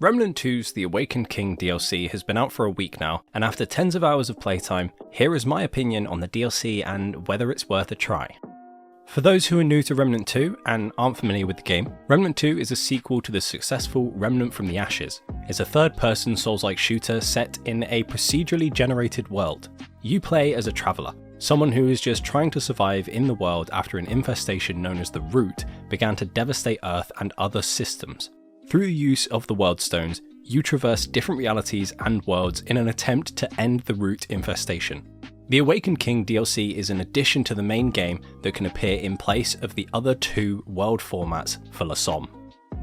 Remnant 2's The Awakened King DLC has been out for a week now, and after tens of hours of playtime, here is my opinion on the DLC and whether it's worth a try. For those who are new to Remnant 2 and aren't familiar with the game, Remnant 2 is a sequel to the successful Remnant from the Ashes. It's a third-person Souls-like shooter set in a procedurally generated world. You play as a traveller, someone who is just trying to survive in the world after an infestation known as the Root began to devastate Earth and other systems. Through the use of the World Stones, you traverse different realities and worlds in an attempt to end the Root infestation. The Awakened King DLC is an addition to the main game that can appear in place of the other two world formats for Le Somme.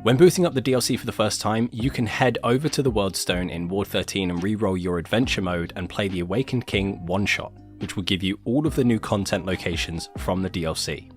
When booting up the DLC for the first time, you can head over to the World Stone in Ward 13 and reroll your adventure mode and play the Awakened King one-shot, which will give you all of the new content locations from the DLC.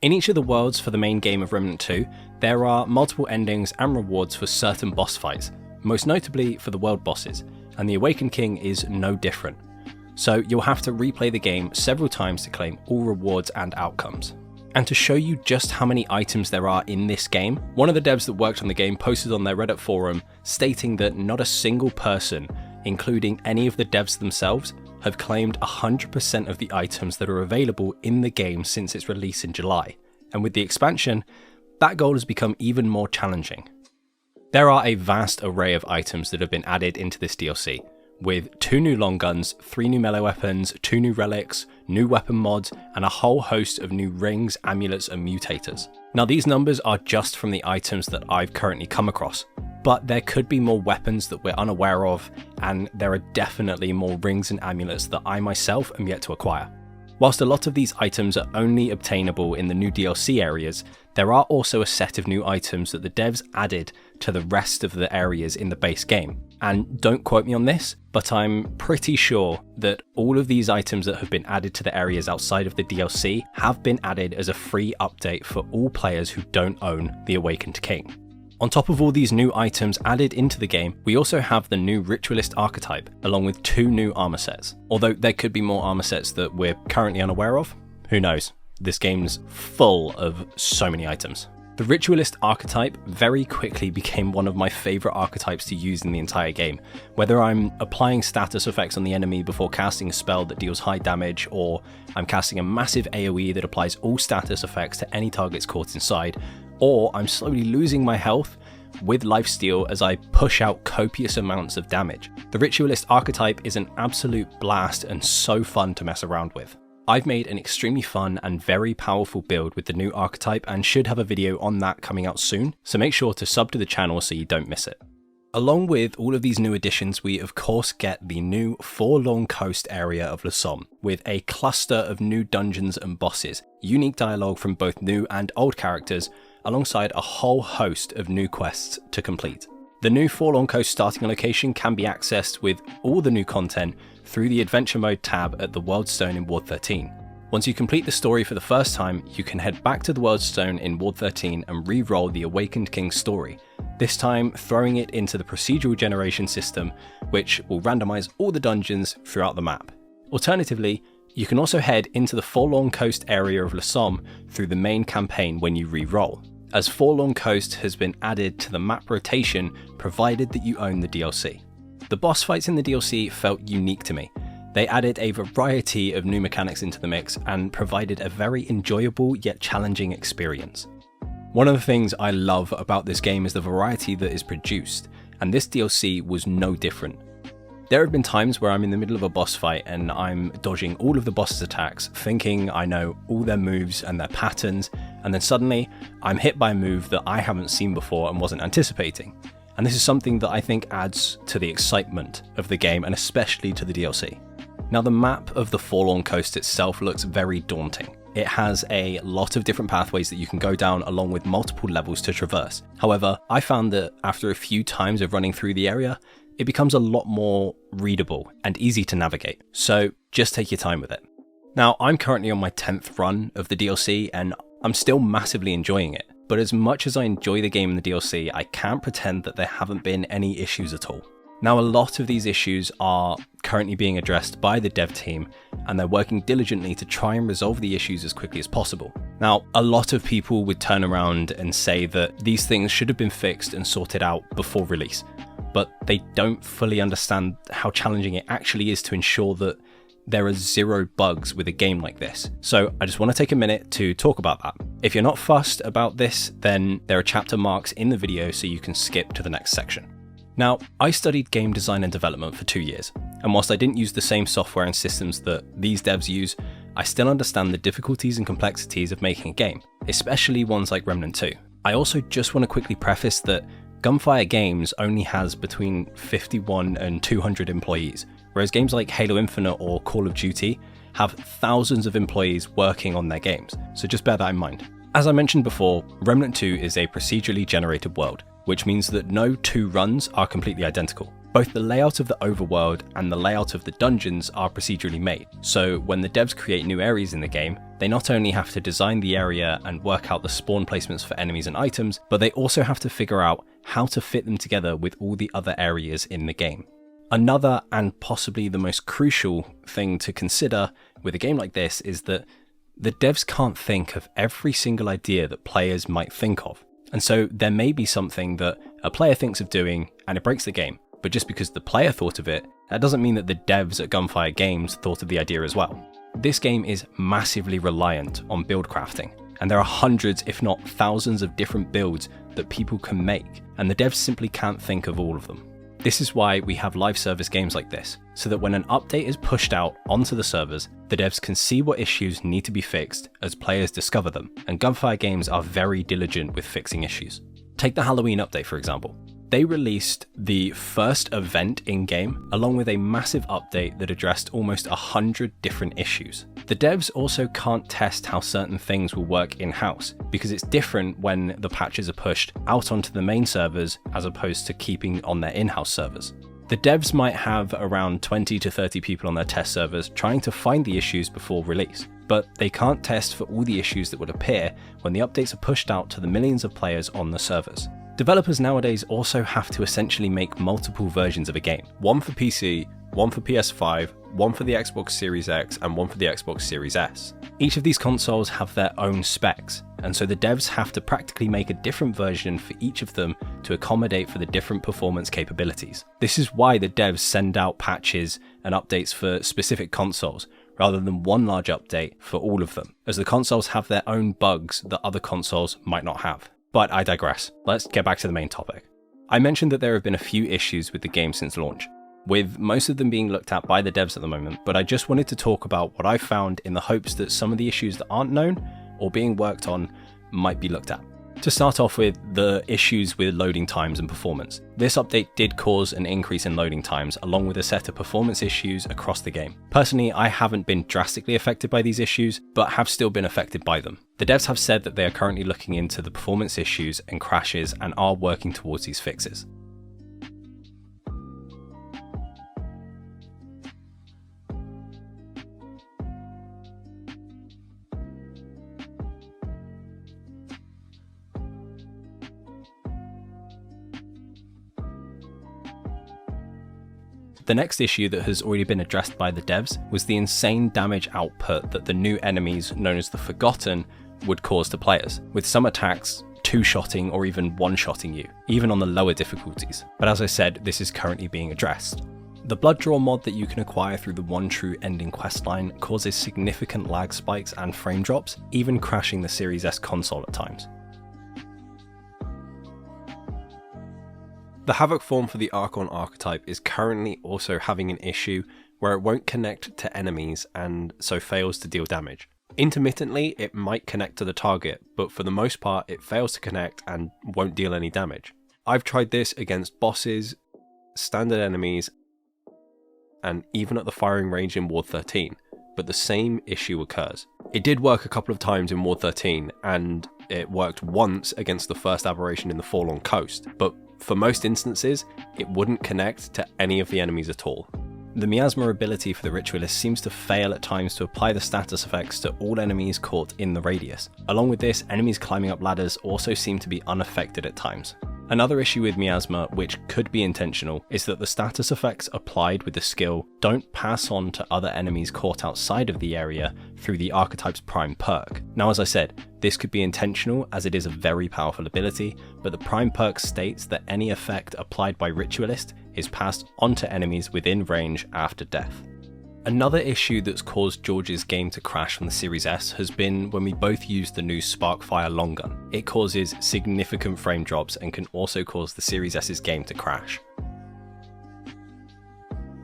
In each of the worlds for the main game of Remnant 2, there are multiple endings and rewards for certain boss fights, most notably for the world bosses, and the Awakened King is no different. So you'll have to replay the game several times to claim all rewards and outcomes. And to show you just how many items there are in this game, one of the devs that worked on the game posted on their Reddit forum stating that not a single person, including any of the devs themselves, have claimed 100% of the items that are available in the game since its release in July, and with the expansion, that goal has become even more challenging. There are a vast array of items that have been added into this DLC, with 2 new long guns, 3 new melee weapons, 2 new relics, new weapon mods, and a whole host of new rings, amulets, and mutators. Now these numbers are just from the items that I've currently come across, but there could be more weapons that we're unaware of, and there are definitely more rings and amulets that I myself am yet to acquire. Whilst a lot of these items are only obtainable in the new DLC areas, there are also a set of new items that the devs added to the rest of the areas in the base game. And don't quote me on this, but I'm pretty sure that all of these items that have been added to the areas outside of the DLC have been added as a free update for all players who don't own the Awakened King. On top of all these new items added into the game, we also have the new Ritualist Archetype, along with 2 new armour sets. Although there could be more armour sets that we're currently unaware of, who knows? This game's full of so many items. The Ritualist Archetype very quickly became one of my favourite archetypes to use in the entire game. Whether I'm applying status effects on the enemy before casting a spell that deals high damage, or I'm casting a massive AoE that applies all status effects to any targets caught inside, or I'm slowly losing my health with lifesteal as I push out copious amounts of damage. The Ritualist Archetype is an absolute blast and so fun to mess around with. I've made an extremely fun and very powerful build with the new archetype and should have a video on that coming out soon, so make sure to sub to the channel so you don't miss it. Along with all of these new additions, we of course get the new Forlorn Coast area of Le Somme, with a cluster of new dungeons and bosses, unique dialogue from both new and old characters, alongside a whole host of new quests to complete. The new Forlorn Coast starting location can be accessed with all the new content through the Adventure Mode tab at the World Stone in Ward 13. Once you complete the story for the first time, you can head back to the World Stone in Ward 13 and re-roll the Awakened King story, this time throwing it into the procedural generation system, which will randomize all the dungeons throughout the map. Alternatively, you can also head into the Forlorn Coast area of Le Somme through the main campaign when you re-roll, as Forlorn Coast has been added to the map rotation provided that you own the DLC. The boss fights in the DLC felt unique to me. They added a variety of new mechanics into the mix and provided a very enjoyable yet challenging experience. One of the things I love about this game is the variety that is produced, and this DLC was no different. There have been times where I'm in the middle of a boss fight and I'm dodging all of the boss's attacks, thinking I know all their moves and their patterns, and then suddenly I'm hit by a move that I haven't seen before and wasn't anticipating. And this is something that I think adds to the excitement of the game, and especially to the DLC. Now the map of the Forlorn Coast itself looks very daunting. It has a lot of different pathways that you can go down along with multiple levels to traverse. However, I found that after a few times of running through the area, it becomes a lot more readable and easy to navigate, so just take your time with it. Now, I'm currently on my 10th run of the DLC and I'm still massively enjoying it, but as much as I enjoy the game and the DLC, I can't pretend that there haven't been any issues at all. Now, a lot of these issues are currently being addressed by the dev team, and they're working diligently to try and resolve the issues as quickly as possible. Now, a lot of people would turn around and say that these things should have been fixed and sorted out before release, but they don't fully understand how challenging it actually is to ensure that there are zero bugs with a game like this. So I just want to take a minute to talk about that. If you're not fussed about this, then there are chapter marks in the video so you can skip to the next section. Now, I studied game design and development for 2 years, and whilst I didn't use the same software and systems that these devs use, I still understand the difficulties and complexities of making a game, especially ones like Remnant 2. I also just want to quickly preface that Gunfire Games only has between 51 and 200 employees, whereas games like Halo Infinite or Call of Duty have thousands of employees working on their games, so just bear that in mind. As I mentioned before, Remnant 2 is a procedurally generated world, which means that no two runs are completely identical. Both the layout of the overworld and the layout of the dungeons are procedurally made, so when the devs create new areas in the game, they not only have to design the area and work out the spawn placements for enemies and items, but they also have to figure out how to fit them together with all the other areas in the game. Another, and possibly the most crucial thing to consider with a game like this, is that the devs can't think of every single idea that players might think of. And so there may be something that a player thinks of doing and it breaks the game, but just because the player thought of it, that doesn't mean that the devs at Gunfire Games thought of the idea as well. This game is massively reliant on build crafting, and there are hundreds, if not thousands, of different builds that people can make, and the devs simply can't think of all of them. This is why we have live service games like this, so that when an update is pushed out onto the servers, the devs can see what issues need to be fixed as players discover them, and Gunfire Games are very diligent with fixing issues. Take the Halloween update for example. They released the first event in-game, along with a massive update that addressed almost 100 different issues. The devs also can't test how certain things will work in-house, because it's different when the patches are pushed out onto the main servers as opposed to keeping on their in-house servers. The devs might have around 20 to 30 people on their test servers trying to find the issues before release, but they can't test for all the issues that would appear when the updates are pushed out to the millions of players on the servers. Developers nowadays also have to essentially make multiple versions of a game. One for PC, one for PS5, one for the Xbox Series X, and one for the Xbox Series S. Each of these consoles have their own specs, and so the devs have to practically make a different version for each of them to accommodate for the different performance capabilities. This is why the devs send out patches and updates for specific consoles, rather than one large update for all of them, as the consoles have their own bugs that other consoles might not have. But I digress. Let's get back to the main topic. I mentioned that there have been a few issues with the game since launch, with most of them being looked at by the devs at the moment, but I just wanted to talk about what I found in the hopes that some of the issues that aren't known or being worked on might be looked at. To start off with, the issues with loading times and performance. This update did cause an increase in loading times, along with a set of performance issues across the game. Personally, I haven't been drastically affected by these issues, but have still been affected by them. The devs have said that they are currently looking into the performance issues and crashes and are working towards these fixes. The next issue that has already been addressed by the devs was the insane damage output that the new enemies, known as the Forgotten, would cause to players, with some attacks two-shotting or even one-shotting you, even on the lower difficulties. But as I said, this is currently being addressed. The Blood Draw mod that you can acquire through the One True Ending questline causes significant lag spikes and frame drops, even crashing the Series S console at times. The Havoc form for the Archon archetype is currently also having an issue where it won't connect to enemies and so fails to deal damage. Intermittently, it might connect to the target, but for the most part, it fails to connect and won't deal any damage. I've tried this against bosses, standard enemies, and even at the firing range in Ward 13, but the same issue occurs. It did work a couple of times in Ward 13, and it worked once against the first aberration in the Forlorn Coast, but for most instances, it wouldn't connect to any of the enemies at all. The Miasma ability for the Ritualist seems to fail at times to apply the status effects to all enemies caught in the radius. Along with this, enemies climbing up ladders also seem to be unaffected at times. Another issue with Miasma, which could be intentional, is that the status effects applied with the skill don't pass on to other enemies caught outside of the area through the archetype's prime perk. Now, as I said, this could be intentional as it is a very powerful ability, but the prime perk states that any effect applied by Ritualist is passed on to enemies within range after death. Another issue that's caused George's game to crash on the Series S has been when we both used the new Sparkfire long gun. It causes significant frame drops and can also cause the Series S's game to crash.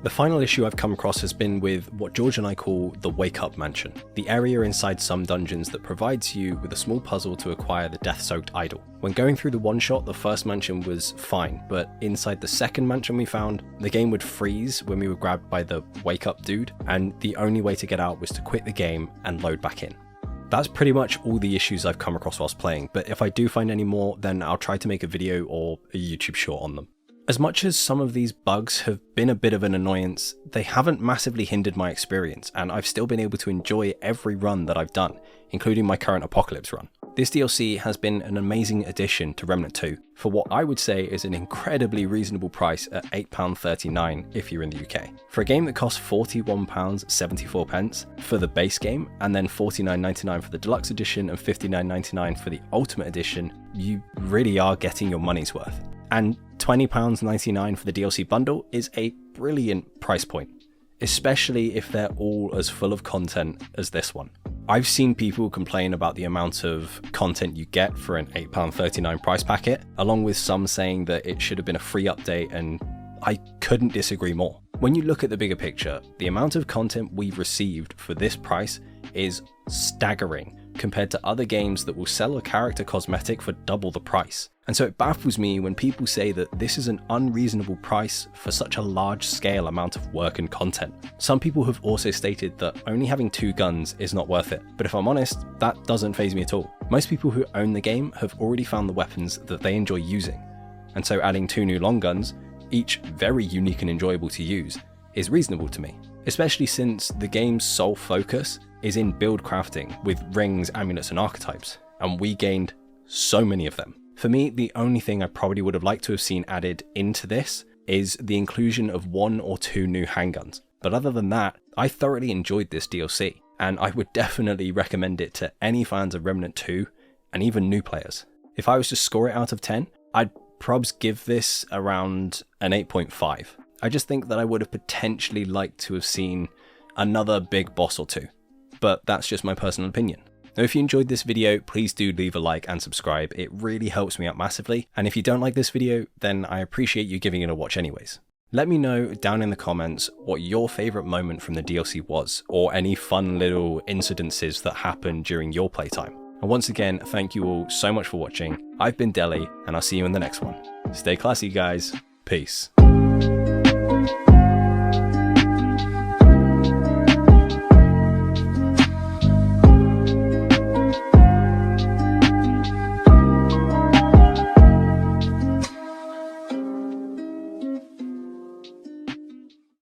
The final issue I've come across has been with what George and I call the Wake Up Mansion, the area inside some dungeons that provides you with a small puzzle to acquire the Death-Soaked Idol. When going through the one-shot, the first mansion was fine, but inside the second mansion we found, the game would freeze when we were grabbed by the Wake Up dude, and the only way to get out was to quit the game and load back in. That's pretty much all the issues I've come across whilst playing, but if I do find any more, then I'll try to make a video or a YouTube short on them. As much as some of these bugs have been a bit of an annoyance, they haven't massively hindered my experience, and I've still been able to enjoy every run that I've done, including my current Apocalypse run. This DLC has been an amazing addition to Remnant 2, for what I would say is an incredibly reasonable price at £8.39 if you're in the UK. For a game that costs £41.74 for the base game, and then £49.99 for the deluxe edition and £59.99 for the ultimate edition, you really are getting your money's worth. And £20.99 for the DLC bundle is a brilliant price point, especially if they're all as full of content as this one. I've seen people complain about the amount of content you get for an £8.39 price packet, along with some saying that it should have been a free update, and I couldn't disagree more. When you look at the bigger picture, the amount of content we've received for this price is staggering compared to other games that will sell a character cosmetic for double the price. And so it baffles me when people say that this is an unreasonable price for such a large scale amount of work and content. Some people have also stated that only having 2 guns is not worth it, but if I'm honest, that doesn't faze me at all. Most people who own the game have already found the weapons that they enjoy using, and so adding 2 new long guns, each very unique and enjoyable to use, is reasonable to me, especially since the game's sole focus is in build crafting with rings, amulets and archetypes, and we gained so many of them. For me, the only thing I probably would have liked to have seen added into this is the inclusion of 1 or 2 new handguns. But other than that, I thoroughly enjoyed this DLC, and I would definitely recommend it to any fans of Remnant 2 and even new players. If I was to score it out of 10, I'd probs give this around an 8.5. I just think that I would have potentially liked to have seen another big boss or 2, but that's just my personal opinion. Now, if you enjoyed this video, please do leave a like and subscribe. It really helps me out massively. And if you don't like this video, then I appreciate you giving it a watch anyways. Let me know down in the comments what your favorite moment from the DLC was, or any fun little incidences that happened during your playtime. And once again, thank you all so much for watching. I've been Deli, and I'll see you in the next one. Stay classy, guys. Peace.